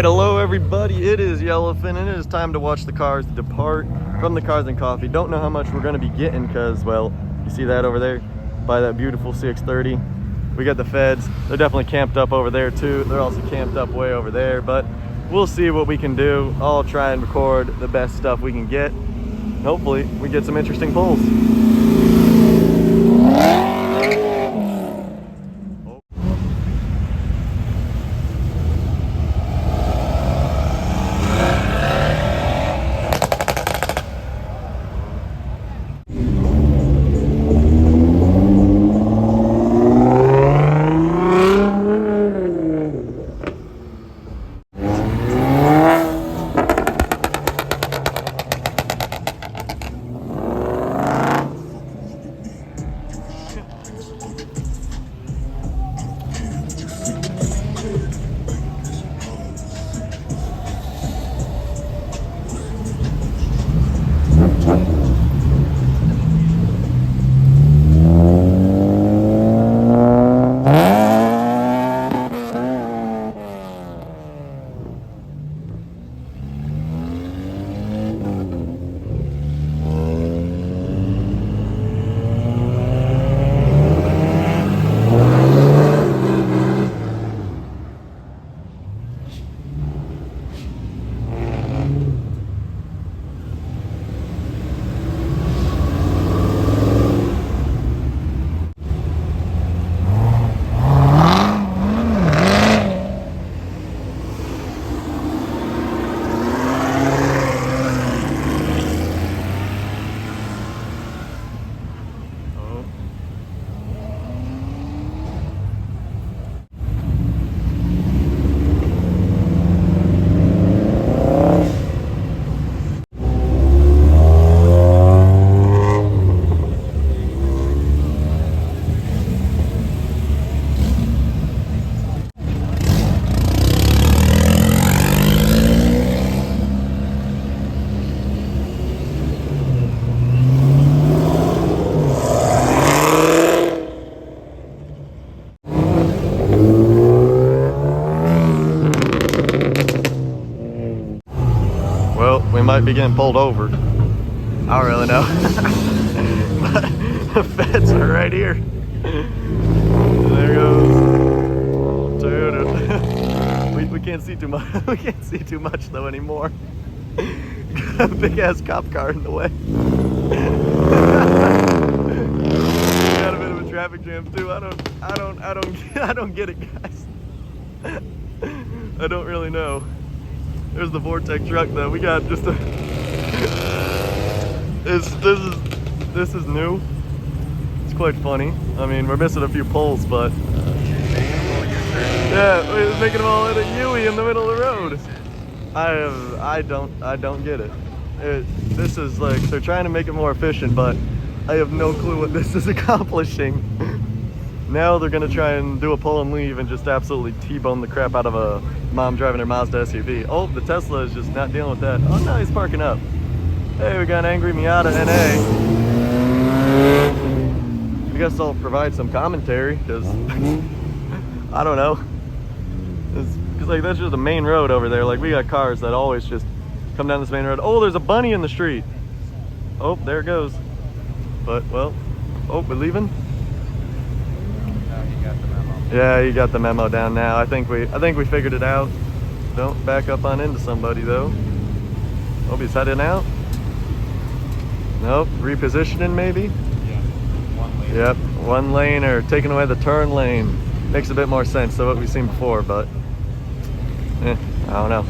right, hello everybody. It is Yellowfin and it is time to watch the cars depart from the Cars and Coffee. Don't know how much we're going to be getting because, well, you see that over there by that beautiful CX-30. We got the feds. They're definitely camped up over there too. They're also camped up way over there, but we'll see what we can do. I'll try and record the best stuff we can get. Hopefully we get some interesting pulls. We might be getting pulled over. I don't really know. But the feds are right here. There goes. Dude. We can't see too much. We can't see too much though anymore. Got a big ass cop car in the way. Got a bit of a traffic jam too. I don't get it, guys. I don't really know. There's the Vortex truck though. We got just a this is new. It's quite funny. I mean, we're missing a few poles, but yeah, we're making them all in a Yui in the middle of the road. I don't get it. This is like, they're trying to make it more efficient, but I have no clue what this is accomplishing. Now they're gonna try and do a pull and leave and just absolutely T-bone the crap out of a mom driving her Mazda SUV. Oh, the Tesla is just not dealing with that. Oh no, he's parking up. Hey, we got an angry Miata NA. I guess I'll provide some commentary, because I don't know. It's like, that's just a main road over there. Like, we got cars that always just come down this main road. Oh, there's a bunny in the street. Oh, there it goes. But, well, oh, we're leaving? Yeah, you got the memo down now. I think we figured it out. Don't back up on into somebody though. Oh, he's heading out. Nope, repositioning maybe. Yeah, one lane. Yep, one lane or taking away the turn lane makes a bit more sense than what we've seen before, but I don't know.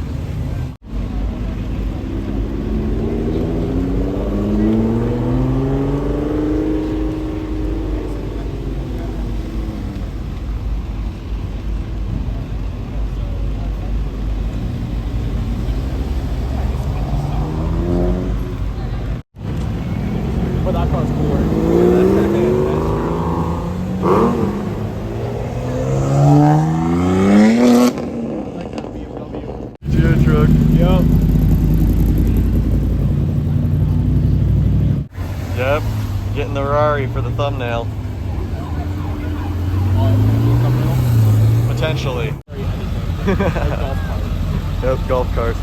That car's cool, right? truck. Yep. Yep. Getting the Rari for the thumbnail. Potentially. Yep, golf cart.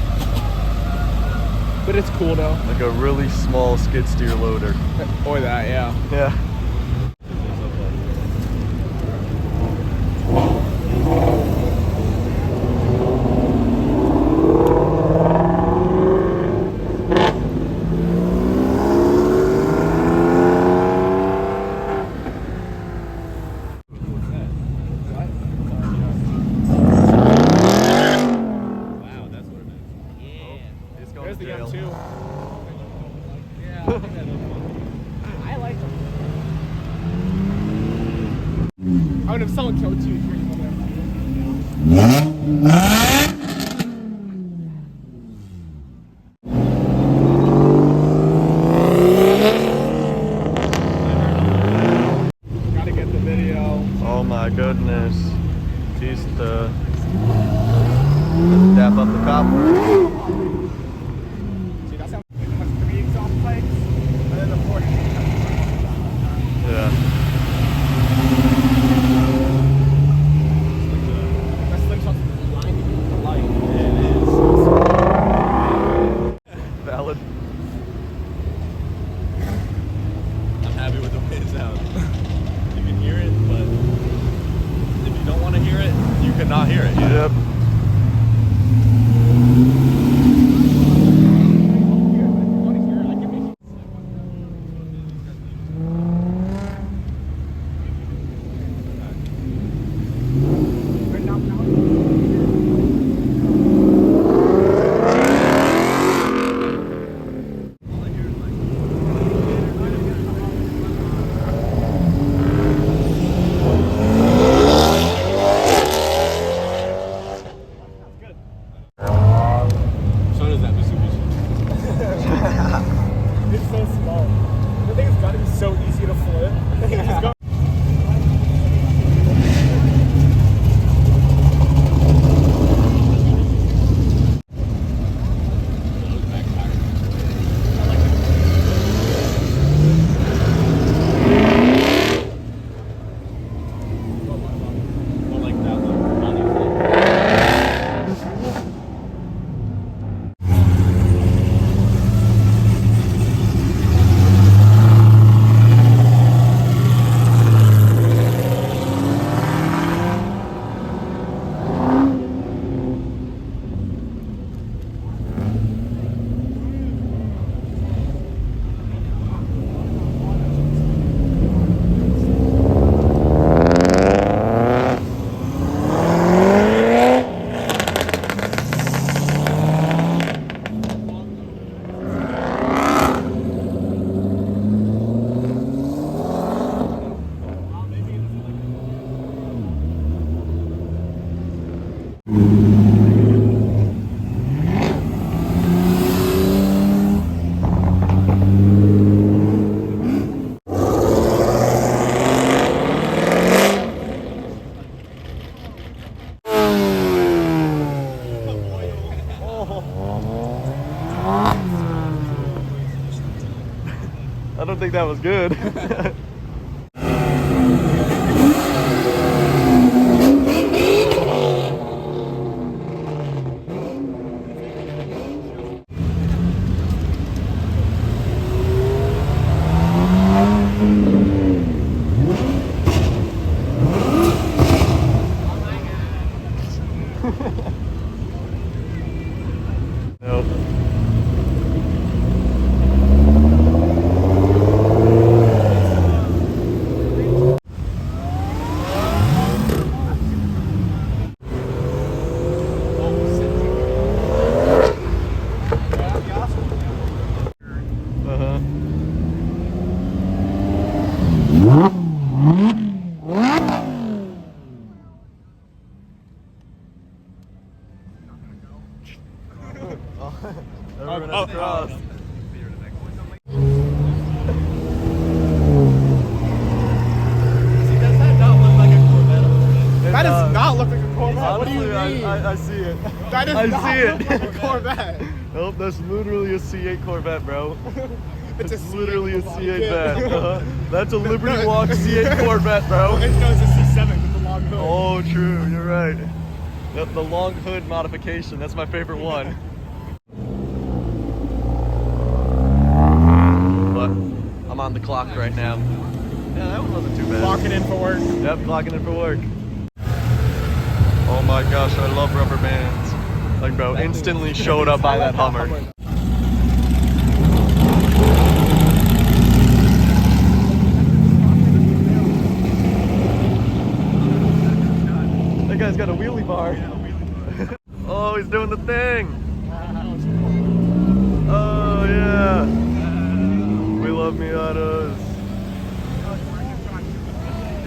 But it's cool though. Like a really small skid steer loader. Or that, yeah. Yeah. There's the M2. Yeah, I like them. I mean, if someone killed you, you're gotta get the video. Oh my goodness. He's the dap up the copper. See, that sounds like it has 3 exhaust pipes, and then the 4 Yeah. That slingshot's blinding the light. Valid. I'm happy with the way it sounds. You can hear it, but if you don't want to hear it, you cannot hear it. Yep. So does that Mitsubishi. It's so small. The thing has got to be so easy to flip. Just go. More like that one. Not even. I don't think that was good. Nope. Uh-huh. Everyone else crossed. See, does that not look like a Corvette? That does not look like a Corvette. Honestly, What do you mean? I see it. That does I not see look it. like a Corvette. Nope, that's literally a C8 Corvette, bro. It's It's a literally a C8 C8 yeah. Vet. That's a Liberty Walk C8 Corvette, bro. It's a C7 with the long hood. Oh, true. You're right. The long hood modification. That's my favorite one. But I'm on the clock right now. Yeah, that one wasn't too bad. Clocking in for work. Yep, clocking in for work. Oh my gosh, I love rubber bands. Like, bro, instantly showed up by that Hummer. That guy's got a wheelie bar. Oh, he's doing the thing. Oh yeah. We love Miatas.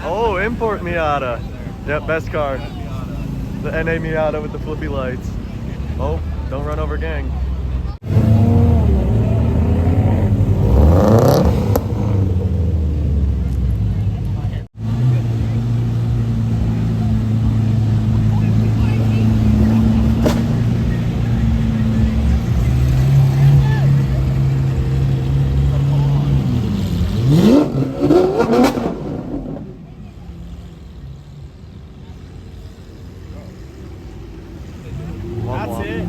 Oh, import Miata. Yep, best car. The NA Miata with the flippy lights. Oh, don't run over gang. That's it.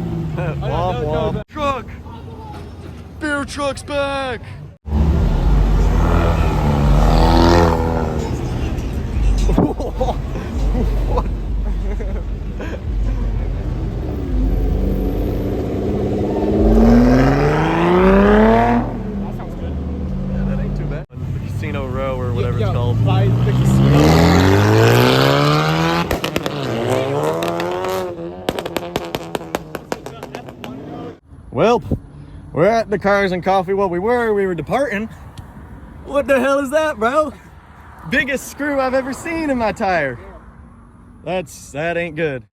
Womp womp. Truck! Beer truck's back! What? That sounds good. Yeah, that ain't too bad. The Casino Row or whatever it's called. By the casino. Well, we're at the Cars and Coffee. Well, we were departing. What the hell is that, bro? Biggest screw I've ever seen in my tire. That ain't good.